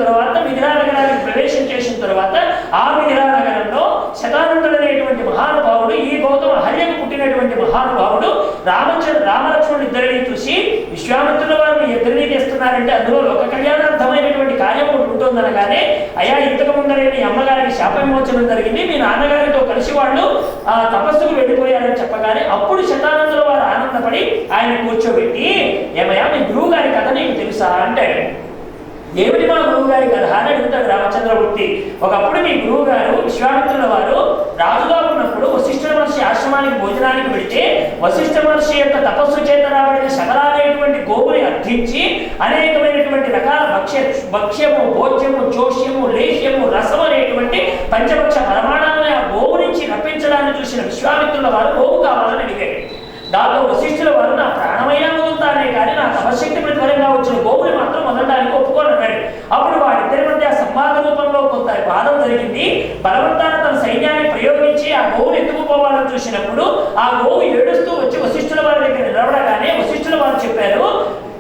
తర్వాత మిథిలా నగరానికి ప్రవేశం చేసిన తర్వాత ఆ మిథిలా నగరంలో శతానందుడు అనేటువంటి మహానుభావుడు, ఈ గౌతమ హర్యకు పుట్టినటువంటి మహానుభావుడు రామలక్ష్మణుడు ఇద్దరిని చూసి విశ్వామిత్రుల వారిని ఇద్దరిని తెస్తున్నారంటే అందులో లోక కళ్యాణార్థమైనటువంటి కార్యం ఒకటి ఉంటుందనగానే, అయ్యా ఇంతకు ముందరే మీ అమ్మగారికి శాప విమోచనం జరిగింది, మీ నాన్నగారితో కలిసి వాళ్ళు తపస్సుకు వెళ్ళిపోయారని చెప్పగానే అప్పుడు శతానందుల వారు ఆనందపడి ఆయన కూర్చోబెట్టి, ఏమయ్యా మీ గురువు గారి కథ నీకు తెలుసా అంటాడు. ఏమిటి మా గురువు గారి కథ అని అడుగుతాడు రామచంద్రమూర్తి. ఒకప్పుడు మీ గురువు గారు విశ్వామిత్రుల వారు రాజుగా ఉన్నప్పుడు వశిష్ఠ మహర్షి ఆశ్రమానికి భోజనానికి వెళితే వశిష్ఠ మహర్షి యొక్క తపస్సు చేత రాబడిన శకలాలైనటువంటి గోవుని అర్థించి అనేకమైనటువంటి రకాల భక్ష్యము, భోజ్యము, చోష్యము, లేహ్యము, రసం అనేటువంటి పంచభక్ష ప్రమాణాలను ఆ గోవు నుంచి రప్పించడాన్ని చూసిన విశ్వామిత్రుల వారు గోవు కావాలని అడిగాడు. దాంతో వశిష్ఠుల వారు నా ప్రాణమైనా వదులుతానే కానీ నా తపశక్తి ప్రతిఫలంగా వచ్చిన గోవుని మాత్రం వదలడానికి ఒప్పుకోనన్నాడు. అప్పుడు వారిద్దరి మధ్య సంవాద రూపంలో కొంత వాదం జరిగింది. బలవంతాన తన సైన్యాన్ని ప్రయోగించి ఆ గోవును ఎత్తుకుపోవాలని చూసినప్పుడు ఆ గోవు ఏడుస్తూ వచ్చి వశిష్ఠుల వారి దగ్గర నిలబడగానే వశిష్ఠుల వారు చెప్పారు,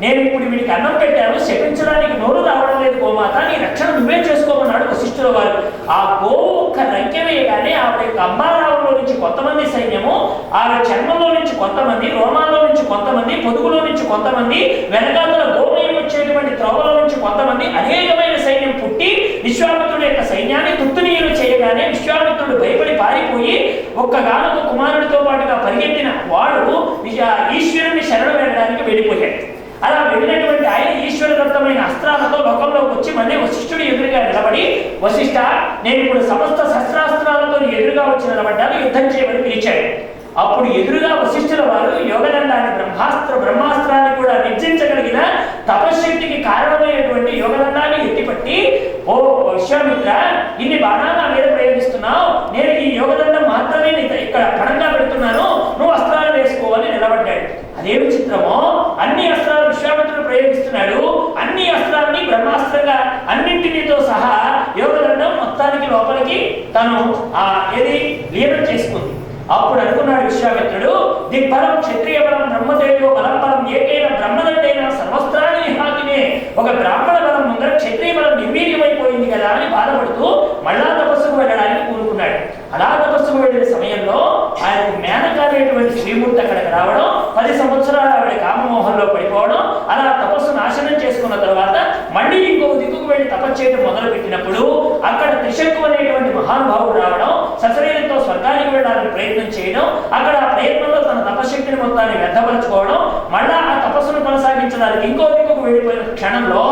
నేను ఇప్పుడు వీడికి అన్నం పెట్టాను, శపించడానికి నోరు రావడం లేదు గోమాత, నీ రక్షణ నువ్వే చేసుకోమన్నాడు వశిష్ఠుల వారు. ఆ గోవు ఒక్క రంకె వేయగానే ఆవిడ యొక్క అంబారావులో నుంచి కొంతమంది సైన్యము, ఆవిడ చర్మంలో నుంచి కొంతమంది, రోమాల్లో నుంచి కొంతమంది, పొదుగులో నుంచి కొంతమంది, వెనకాతల గోమయం వచ్చేటువంటి త్రోవలో నుంచి కొంతమంది, అనేకమైన సైన్యం పుట్టి విశ్వామిత్రుడు యొక్క సైన్యాన్ని తుత్తునీయులు చేయగానే విశ్వామిత్రుడు భయపడి పారిపోయి ఒక్కగానొక కుమారుడితో పాటుగా పరిగెత్తిన వాడు ఈశ్వరుని శరణు వెళ్ళడానికి వెళ్ళిపోయాడు. అలా వెళ్ళినటువంటి ఆయన ఈశ్వరదత్తమైన అస్త్రాలతో లోకంలోకి వచ్చి మళ్ళీ వశిష్ఠుడు ఎదురుగా నిలబడి, వశిష్ఠ నేను ఇప్పుడు సమస్త శస్త్రాస్త్రాలతో ఎదురుగా వచ్చి నిలబడ్డాను, యుద్ధం చేయమని పిలిచాడు. అప్పుడు ఎదురుగా వశిష్ఠుల వారు యోగదండాన్ని బ్రహ్మాస్త్రాన్ని కూడా నిర్జించగలిగిన తపశక్తికి కారణమైనటువంటి యోగదండాన్ని ఎత్తిపట్టి, ఓ విశ్వామిత్ర, ఇన్ని బాణాలు నా మీద ప్రయోగిస్తున్నావు, నేను ఈ యోగదండం మాత్రమే ఇక్కడ పణంగా పెడుతున్నాను, నువ్వు అస్త్రాలు వేసుకోవాలని నిలబడ్డాడు. అదే విచిత్రమో, అన్ని అస్త్రాలు విశ్వామిత్రుడు ప్రయోగిస్తున్నాడు, అన్ని అస్త్రాలని బ్రహ్మాస్త్రంగా అన్నింటితో సహా యోగదండం మొత్తానికి లోపలికి తను ఏది లీనం చేసుకుంది. అప్పుడు అనుకున్నాడు విశ్వామిత్రుడు, దిగ్బలం క్షత్రియ బలం బ్రహ్మదేవో బలం బలం ఏకైన బ్రహ్మదండైన సర్వస్త్రాన్ని హాకినే, ఒక బ్రాహ్మణ బలం ముందర క్షత్రియ బలం నిర్వీర్యమైపోయింది కదా అని బాధపడుతూ మళ్ళా తపస్సుకు వెళ్ళడానికి కూరుకున్నాడు. అలా తపస్సుకు వెళ్ళిన సమయంలో ఆయనకు మేనక అనేటువంటి శ్రీమూర్తి అక్కడికి రావడం, 10 సంవత్సరాలు ఆవిడ కామమోహంలో పడిపోవడం, అలా తపస్సు నాశనం చేసుకున్న తర్వాత మళ్ళీ ఇంకో దిక్కుకు వెళ్ళి తపస్సు చేయడం మొదలు పెట్టినప్పుడు అక్కడ త్రిశంకు అనేటువంటి మహానుభావుడు రావడం, సశరీరంతో స్వర్గానికి వెళ్ళడానికి ప్రయత్నం చేయడం, అక్కడ ఆ ప్రయత్నంలో తన తపశక్తిని మొత్తాన్ని వ్యర్థపరచుకోవడం, మళ్ళా ఆ తపస్సును కొనసాగించడానికి ఇంకో దిక్కుకు వెళ్ళిపోయిన క్షణంలో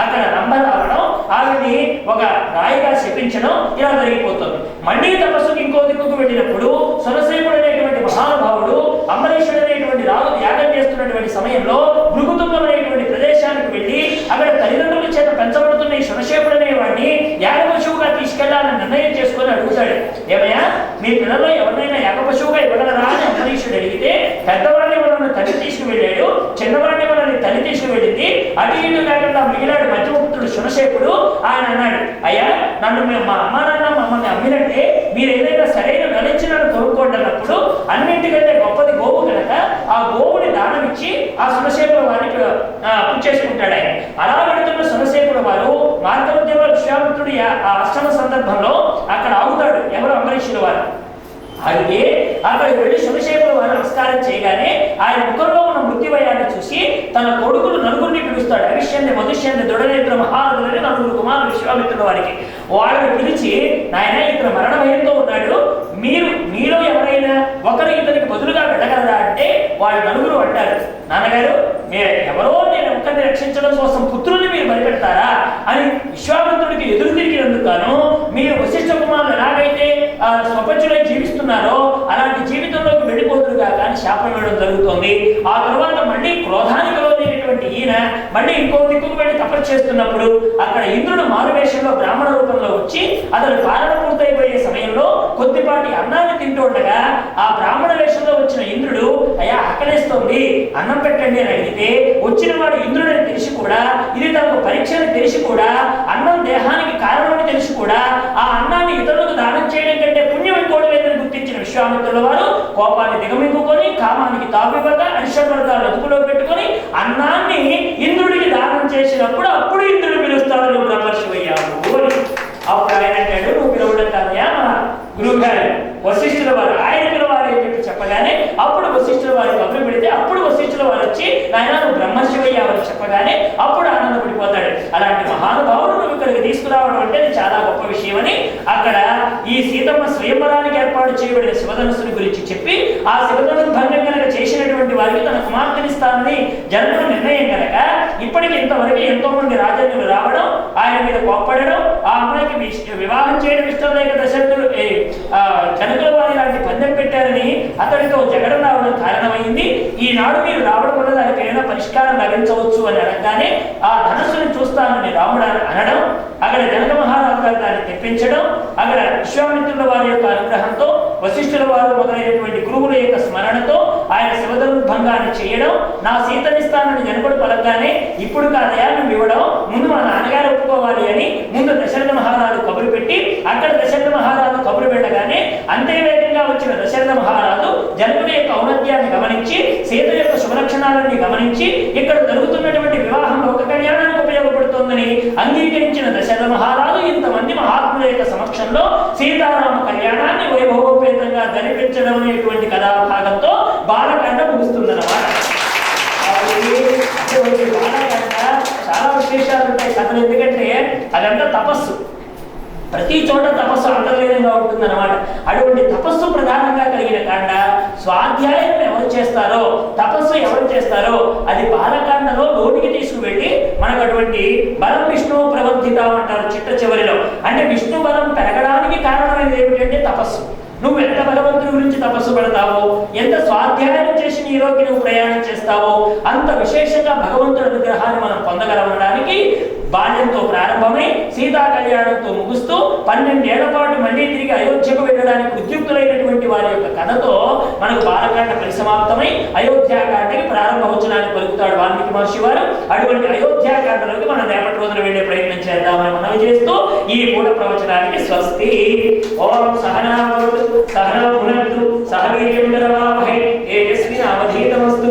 అక్కడ రంభ రావడం, ఆవిడ్ని ఒక రాయిగా శపించడం, ఇలా జరిగిపోతుంది. మళ్ళీ తపస్సుకి ఇంకో దిక్కుకు వెళ్ళినప్పుడు సురసేనుడు అనేటువంటి మహానుభావుడు అంబరీషుడు అనేటువంటి రాజు యాగం చేస్తున్నటువంటి సమయంలో భృగుతుంగం అనేటువంటి ప్రదేశానికి వెళ్ళి అక్కడ తల్లిదండ్రుల చేత పెంచబడుతున్న ఈ సురసేనుడు అనేవాడిని యాగపశువుగా తీసుకెళ్లాలని నిర్ణయం చేసుకుని అడుగుతాడు, ఏమయ్యా మీ పిల్లల్లో ఎవరినైనా యాగపశువుగా ఇవ్వగలరా అని అంబరీషుడు అడిగితే, పెద్దవాడిని మనల్ని తల్లి తీసుకువెళ్ళాడు, చిన్నవాడిని మనల్ని తల్లి తీసుకువెళ్ళింది, అటు ఇటు కాకుండా మిగిలాడు మధ్యముక్తుడు సురసేనుడు. ఆయన అన్నాడు, అయ్యా నన్ను మా అమ్మ నాన్న మమ్మల్ని అమ్మినట్టే మీరు ఏదైనా సరైన గలించి నన్ను కొనుక్కోండి అన్నప్పుడు అన్నింటికంటే గొప్పది గోవు కనుక ఆ గోవుని దానమిచ్చి ఆ సురసేనుల వారిని పుచ్చేసుకుంటాడు ఆయన. అలా పెడుతున్న సురసేనుల వారు మార్గమధ్యంలో విశ్వామిత్రుడి ఆ అష్టమ సందర్భంలో అక్కడ ఆగుతాడు ఎవరు అంబరీషుల వారు. అయితే అక్కడికి వెళ్ళి సురసేనుల వారు నమస్కారం చేయగానే ఆయన ముఖంలో ఉన్న మృత్యువయాన్ని చూసి తన కొడుకులు నలుగురిని పిలుస్తాడు. అవిష్యాన్ని మధుష్యాన్ని దృఢనేత్ర మహారథులని 4 కుమారులు విశ్వామిత్రుల వారికి. వాళ్ళని పిలిచి, నాయన ఇతను మరణ భయంతో ఉన్నాడు, మీలో ఎవరైనా ఒకరు ఇతనికి బదులుగా వెళ్ళగలరా అంటే వాళ్ళు నలుగురు అంటారు, నాన్నగారు మీరు ఎవరో నేను ఒక్కరిని రక్షించడం కోసం పుత్రుల్ని మీరు బలిపెడతారా అని విశ్వామిత్రుడికి ఎదురు తిరిగినందుకు మీరు వశిష్ఠ కుమారులు ఎలాగైతే స్వపంచులై జీవిస్తున్నారో అలాంటి జీవితంలోకి వెళ్ళిపోతురుగా కానీ శాపం వేయడం జరుగుతోంది. ఆ తర్వాత మళ్ళీ క్రోధానికి లోనైనటువంటి ఈయన మళ్ళీ ఇంకో దిక్కుకు వెళ్ళి తపస్సు చేస్తున్నప్పుడు అక్కడ ఇంద్రుడు మారువేషంలో బ్రాహ్మణ రూపంలో వచ్చి అతను పాలన పూర్తయిపోయే సమయంలో కొద్దిపాటి అన్నాన్ని తింటుండగా ఆ బ్రాహ్మణ వేషంలో వచ్చిన ఇంద్రుడు, అయ్యా ఆకలేస్తోంది అన్నం పెట్టండి అని అడిగితే, వచ్చిన వాడు ఇంద్రుడని తెలిసి కూడా, ఇది తనకు పరీక్ష అని తెలిసి కూడా, అన్నం దేహానికి కారణమని తెలిసి కూడా ఆ అన్నాన్ని ఇతరులకు దానం చేయడం కంటే పుణ్యం ఇంకోటి లేదని గుర్తించిన విశ్వామిత్రుల వారు కోపాన్ని దిగమింగుకొని కామానికి తాపివ్వగా అరిషడ్వర్గాలు అదుపులో పెట్టుకొని అన్నాన్ని ఇంద్రుడికి దానం చేసినప్పుడు అప్పుడు ఇంద్రుడు పిలుస్తాడు, నువ్వు బ్రహ్మర్షివయ్యా తీసుకురావడం అంటే అది చాలా గొప్ప విషయమని అక్కడ ఈ సీతమ్మ స్వయంవరానికి ఏర్పాటు చేయబడిన శివధనుస్సుని గురించి చెప్పి ఆ శివధనుసు భంగం కనుక చేసినటువంటి వారికి తన కుమార్తెనిస్తానని జనకుడు నిర్ణయం కనుక ఇప్పటికి ఇంతవరకు ఎంతో మంది రాజన్యులు రావడం, ఆయన మీద కోప్పడడం, ఆ అమ్మాయికి వివాహం చేయడం ఇష్టం లేక దశరథుడు జనకుల వారి లాంటి పందెం పెట్టారని అతడితో జగడం రావడం కారణమైంది. ఈనాడు మీరు రావడం వల్ల దానికి ఏమైనా పరిష్కారం లభించవచ్చు అని అనగానే ఆ ధనస్సుని చూస్తానని రాముడు అనడం, అక్కడ జనక మహారాజు గారు దాన్ని తెప్పించడం, అక్కడ విశ్వామిత్రుల వారి యొక్క అనుగ్రహంతో వశిష్ఠుల వారు మొదలైనటువంటి గురువుల యొక్క స్మరణతో ఆయన శివధనుర్భంగాన్ని చేయడం, నా సీతనిస్తానని జనకుడు పలకగానే ఇప్పుడు కాదయా నువ్వు ఇవ్వడం, ముందు మా నాన్నగారు ఒప్పుకోవాలి అని ముందు దశరథ మహారాజు కబురు పెట్టి అక్కడ దశరథ మహారాజు కబురు పెట్టగానే అంతే వేగంగా వచ్చిన దశరథ మహారాజు జనకుడి యొక్క ఔన్నత్యాన్ని గమనించి సీత యొక్క శుభలక్షణాలన్నీ గమనించి ఇక్కడ జరుగుతున్నటువంటి వివాహం లోక కళ్యాణానికి ఉపయోగపడుతుందని అంగీకరించిన దశరథ మహారాజు ఇంతమంది మహాత్ముల యొక్క సమక్షంలో సీతారామ కళ్యాణాన్ని వైభవోపేతంగా జరిపించడం అనేటువంటి కథాభాగంతో బాలకాండ ముగుస్తుందన్నమాట. బాలకాండ చాలా విశేషాలు ఉంటాయి కథలు, ఎందుకంటే అదంతా తపస్సు, ప్రతి చోట తపస్సు అంతర్లీనంగా ఉంటుందన్నమాట. అటువంటి తపస్సు ప్రధానంగా కలిగిన కాండ. స్వాధ్యాయం ఎవరు చేస్తారో, తపస్సు ఎవరు చేస్తారో అది బాలకాండలో లోనికి తీసుకువెళ్ళి మనకు అటువంటి బలం విష్ణువు ప్రవర్తితం అంటారు చిట్ట చివరిలో. అంటే విష్ణు బలం పెరగడానికి కారణమైనది ఏమిటంటే తపస్సు. నువ్వు ఎంత భగవంతుడి గురించి తపస్సు పడతావో, ఎంత స్వాధ్యాయం చేసి నీలోకి నువ్వు ప్రయాణం చేస్తావో అంత విశేషంగా భగవంతుడి అనుగ్రహాన్ని మనం పొందగలమనడానికి బాల్యంతో ప్రారంభమై సీతా కళ్యాణంతో ముగుస్తూ 12 ఏళ్ల పాటు మళ్ళీ తిరిగి అయోధ్యకు వెళ్ళడానికి ఉద్యుక్తులైనటువంటి వారి యొక్క కథతో మనకు బాలకాండ పరిసమాప్తమై అయోధ్యాకాండకి ప్రారంభవచనాన్ని పలుకుతాడు వాల్మీకి మహర్షి వారు. అటువంటి అయోధ్యాకాండలోకి మనం రేపటి రోజున వెళ్ళే ప్రయత్నం చేద్దామని మనవి చేస్తూ ఈ మూల ప్రవచనానికి స్వస్తి. ఓం సహనా భవతు సహనౌ భునక్తు సహ వీర్యం కరవావహై తేజస్వినావధీతమస్తు